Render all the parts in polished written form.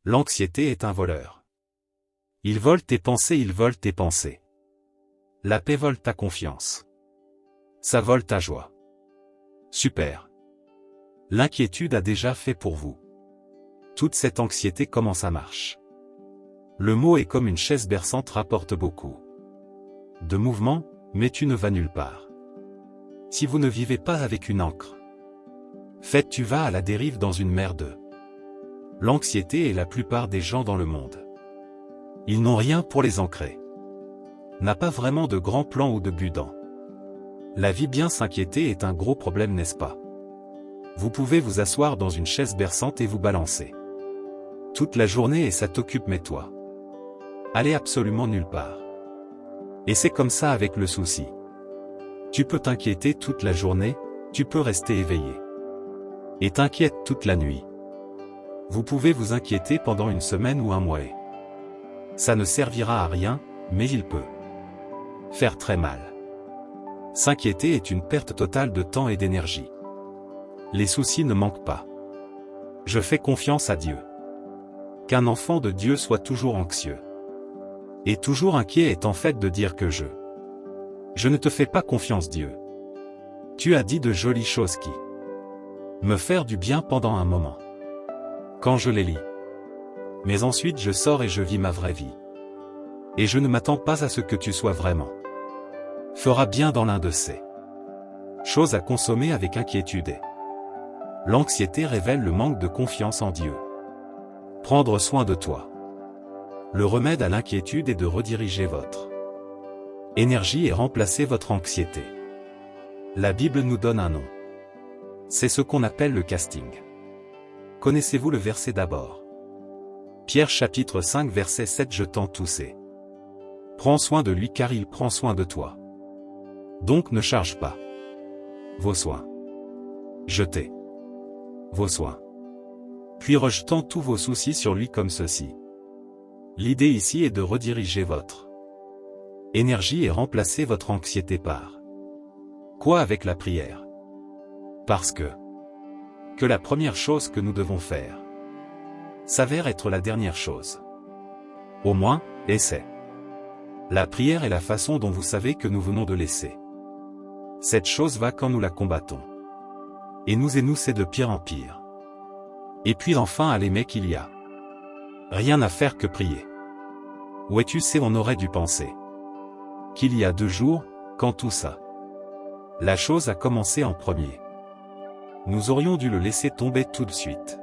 L'anxiété est un voleur. Il vole tes pensées, il vole tes pensées. La paix vole ta confiance. Ça vole ta joie. Super. L'inquiétude a déjà fait pour vous. Toute cette anxiété, comment ça marche? Le mot est comme une chaise berçante, rapporte beaucoup de mouvement, mais tu ne vas nulle part. Si vous ne vivez pas avec une ancre, faites, tu vas à la dérive dans une mer de l'anxiété, et la plupart des gens dans le monde, ils n'ont rien pour les ancrer. N'a pas vraiment de grand plan ou de but dans la vie. Bien s'inquiéter est un gros problème, n'est-ce pas? Vous pouvez vous asseoir dans une chaise berçante et vous balancer toute la journée et ça t'occupe, mais toi, allez absolument nulle part. Et c'est comme ça avec le souci. Tu peux t'inquiéter toute la journée, tu peux rester éveillé et t'inquiète toute la nuit. Vous pouvez vous inquiéter pendant une semaine ou un mois et ça ne servira à rien, mais il peut faire très mal. S'inquiéter est une perte totale de temps et d'énergie. Les soucis ne manquent pas. Je fais confiance à Dieu. Qu'un enfant de Dieu soit toujours anxieux et toujours inquiet est en fait de dire que je ne te fais pas confiance, Dieu. Tu as dit de jolies choses qui me faire du bien pendant un moment, quand je les lis. Mais ensuite je sors et je vis ma vraie vie. Et je ne m'attends pas à ce que tu sois vraiment fera bien dans l'un de ces choses à consommer avec inquiétude. Et l'anxiété révèle le manque de confiance en Dieu. Prendre soin de toi. Le remède à l'inquiétude est de rediriger votre énergie et remplacer votre anxiété. La Bible nous donne un nom. C'est ce qu'on appelle le casting. Connaissez-vous le verset d'abord? Pierre chapitre 5 verset 7. Je t'en toussé. Prends soin de lui car il prend soin de toi. Donc ne charge pas vos soins. Jetez vos soins. Puis rejetant tous vos soucis sur lui comme ceci. L'idée ici est de rediriger votre énergie et remplacer votre anxiété par quoi? Avec la prière. Parce que la première chose que nous devons faire s'avère être la dernière chose. Au moins, et c'est la prière est la façon dont vous savez que nous venons de laisser cette chose va quand nous la combattons. Et nous c'est de pire en pire. Et puis enfin à l'aimer qu'il y a rien à faire que prier. Ouais, tu sais, on aurait dû penser qu'il y a 2 jours, quand tout ça, la chose a commencé en premier. Nous aurions dû le laisser tomber tout de suite.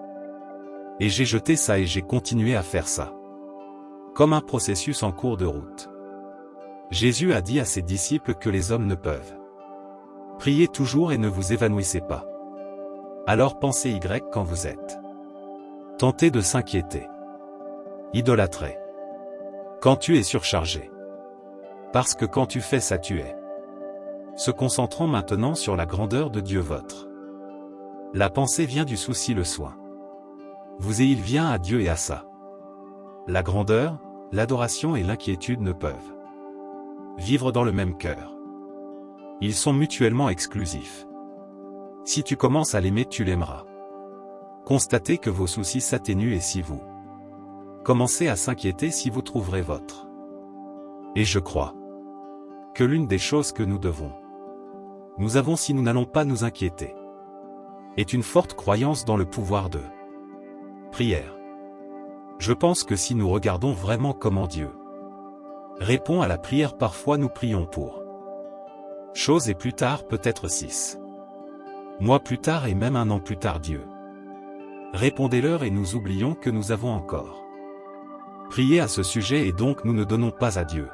Et j'ai jeté ça et j'ai continué à faire ça. Comme un processus en cours de route. Jésus a dit à ses disciples que les hommes ne peuvent prier toujours et ne vous évanouissez pas. Alors pensez quand vous êtes tenté de s'inquiéter, idolâtrer, quand tu es surchargé. Parce que quand tu fais ça, tu es se concentrant maintenant sur la grandeur de Dieu votre. La pensée vient du souci, le soin. Vous et il vient à Dieu et à ça. La grandeur, l'adoration et l'inquiétude ne peuvent vivre dans le même cœur. Ils sont mutuellement exclusifs. Si tu commences à l'aimer, tu l'aimeras. Constatez que vos soucis s'atténuent et si vous commencez à s'inquiéter, si vous trouverez votre. Et je crois que l'une des choses que nous avons si nous n'allons pas nous inquiéter, est une forte croyance dans le pouvoir de prière. Je pense que si nous regardons vraiment comment Dieu répond à la prière, parfois nous prions pour choses et plus tard, peut-être 6 mois plus tard et même 1 an plus tard, Dieu répondez-leur et nous oublions que nous avons encore prié à ce sujet et donc nous ne donnons pas à Dieu.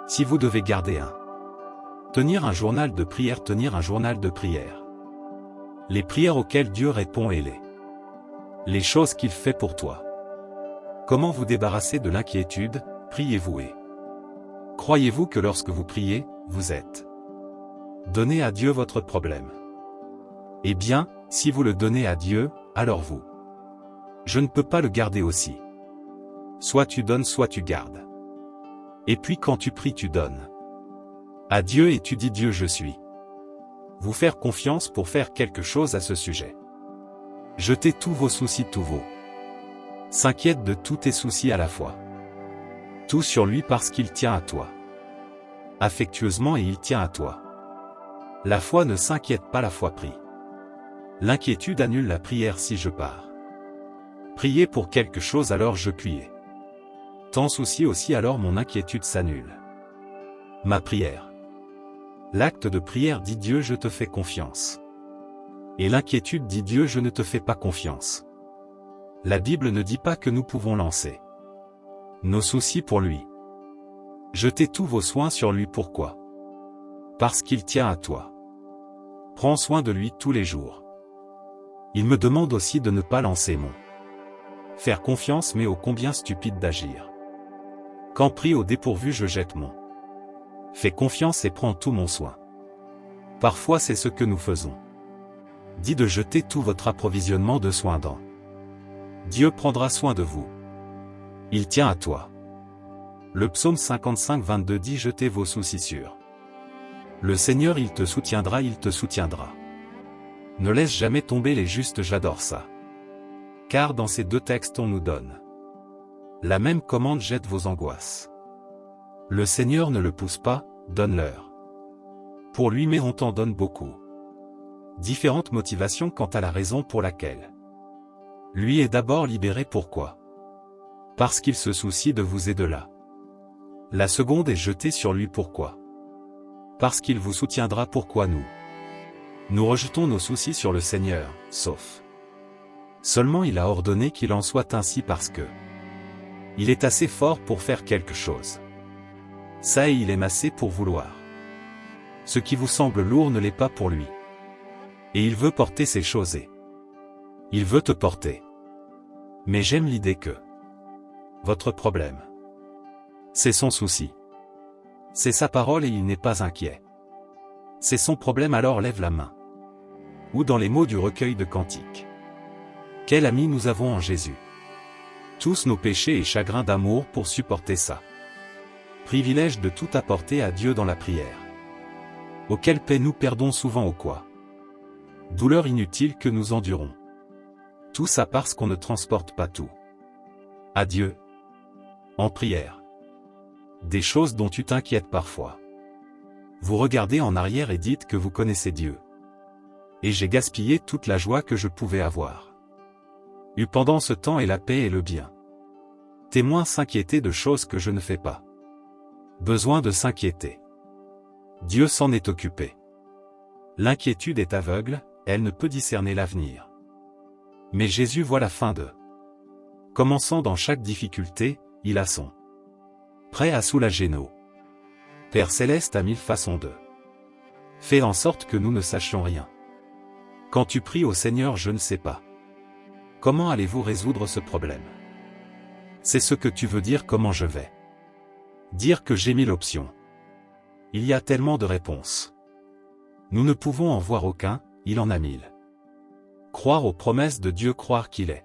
Si vous devez garder tenir un journal de prière, les prières auxquelles Dieu répond et les choses qu'il fait pour toi. Comment vous débarrasser de l'inquiétude? Priez-vous et croyez-vous que lorsque vous priez, vous êtes donné à Dieu votre problème? Eh bien, si vous le donnez à Dieu, alors vous, je ne peux pas le garder aussi. Soit tu donnes, soit tu gardes. Et puis quand tu pries, tu donnes à Dieu et tu dis Dieu, je suis. Vous faire confiance pour faire quelque chose à ce sujet. Jetez tous vos soucis, tous vos S'inquiète de tous tes soucis à la fois. Tout sur lui parce qu'il tient à toi. Affectueusement et il tient à toi. La foi ne s'inquiète pas, la foi prie. L'inquiétude annule la prière si je pars. Prier pour quelque chose alors je cuis. T'en soucies aussi alors mon inquiétude s'annule. Ma prière. L'acte de prière dit Dieu je te fais confiance. Et l'inquiétude dit Dieu je ne te fais pas confiance. La Bible ne dit pas que nous pouvons lancer nos soucis pour lui. Jetez tous vos soins sur lui, pourquoi? Parce qu'il tient à toi. Prends soin de lui tous les jours. Il me demande aussi de ne pas lancer mon faire confiance, mais ô combien stupide d'agir. Quand pris au dépourvu je jette mon fais confiance et prends tout mon soin. Parfois c'est ce que nous faisons. Dit de jeter tout votre approvisionnement de soins dans Dieu prendra soin de vous. Il tient à toi. Le psaume 55, 22 dit jetez vos soucis sur le Seigneur, il te soutiendra, il te soutiendra. Ne laisse jamais tomber les justes, j'adore ça. Car dans ces deux textes on nous donne la même commande, jette vos angoisses. Le Seigneur ne le pousse pas, donne-leur. Pour lui mais on t'en donne beaucoup. Différentes motivations quant à la raison pour laquelle lui est d'abord libéré, pourquoi? Parce qu'il se soucie de vous et de là. La seconde est jetée sur lui, pourquoi? Parce qu'il vous soutiendra, pourquoi nous rejetons nos soucis sur le Seigneur, sauf seulement il a ordonné qu'il en soit ainsi parce que il est assez fort pour faire quelque chose. Ça et il aime assez pour vouloir. Ce qui vous semble lourd ne l'est pas pour lui. Et il veut porter ces choses et il veut te porter. Mais j'aime l'idée que votre problème, c'est son souci. C'est sa parole et il n'est pas inquiet. C'est son problème, alors lève la main. Ou dans les mots du recueil de Cantiques. Quel ami nous avons en Jésus. Tous nos péchés et chagrins d'amour pour supporter ça. Privilège de tout apporter à Dieu dans la prière. Auquel paix nous perdons souvent au quoi. Douleur inutile que nous endurons. Tout ça parce qu'on ne transporte pas tout à Dieu. En prière. Des choses dont tu t'inquiètes parfois. Vous regardez en arrière et dites que vous connaissez Dieu. Et j'ai gaspillé toute la joie que je pouvais avoir eu pendant ce temps et la paix et le bien. Témoin s'inquiéter de choses que je ne fais pas. Besoin de s'inquiéter. Dieu s'en est occupé. L'inquiétude est aveugle, elle ne peut discerner l'avenir. Mais Jésus voit la fin de. Commençant dans chaque difficulté, il a son prêt à soulager nos. Père Céleste a mille façons de. Fais en sorte que nous ne sachions rien. Quand tu pries au Seigneur, je ne sais pas. Comment allez-vous résoudre ce problème? C'est ce que tu veux dire, comment je vais dire que j'ai mille options. Il y a tellement de réponses. Nous ne pouvons en voir aucun, il en a mille. Croire aux promesses de Dieu, croire qu'il est.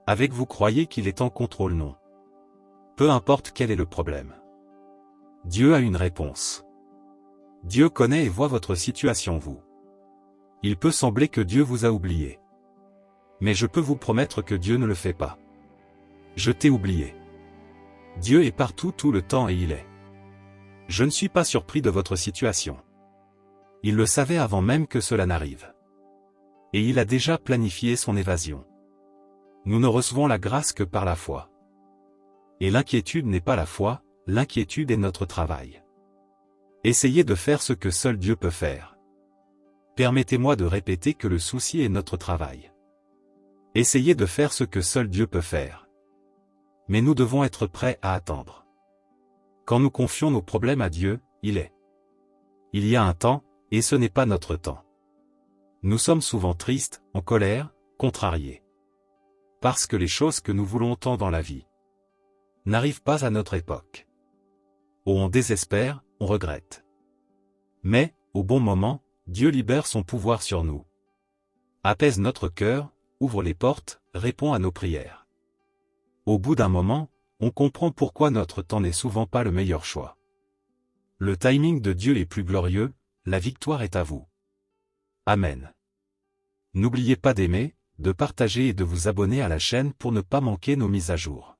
Avec vous croyez qu'il est en contrôle, non. Peu importe quel est le problème. Dieu a une réponse. Dieu connaît et voit votre situation, vous. Il peut sembler que Dieu vous a oublié. Mais je peux vous promettre que Dieu ne le fait pas. Je t'ai oublié. Dieu est partout tout le temps et il est. Je ne suis pas surpris de votre situation. Il le savait avant même que cela n'arrive. Et il a déjà planifié son évasion. Nous ne recevons la grâce que par la foi. Et l'inquiétude n'est pas la foi, l'inquiétude est notre travail. Essayez de faire ce que seul Dieu peut faire. Permettez-moi de répéter que le souci est notre travail. Essayez de faire ce que seul Dieu peut faire. Mais nous devons être prêts à attendre. Quand nous confions nos problèmes à Dieu, il est. Il y a un temps, et ce n'est pas notre temps. Nous sommes souvent tristes, en colère, contrariés. Parce que les choses que nous voulons tant dans la vie n'arrivent pas à notre époque. Où on désespère, on regrette. Mais, au bon moment, Dieu libère son pouvoir sur nous. Apaise notre cœur, ouvre les portes, répond à nos prières. Au bout d'un moment, on comprend pourquoi notre temps n'est souvent pas le meilleur choix. Le timing de Dieu est plus glorieux, la victoire est à vous. Amen. N'oubliez pas d'aimer, de partager et de vous abonner à la chaîne pour ne pas manquer nos mises à jour.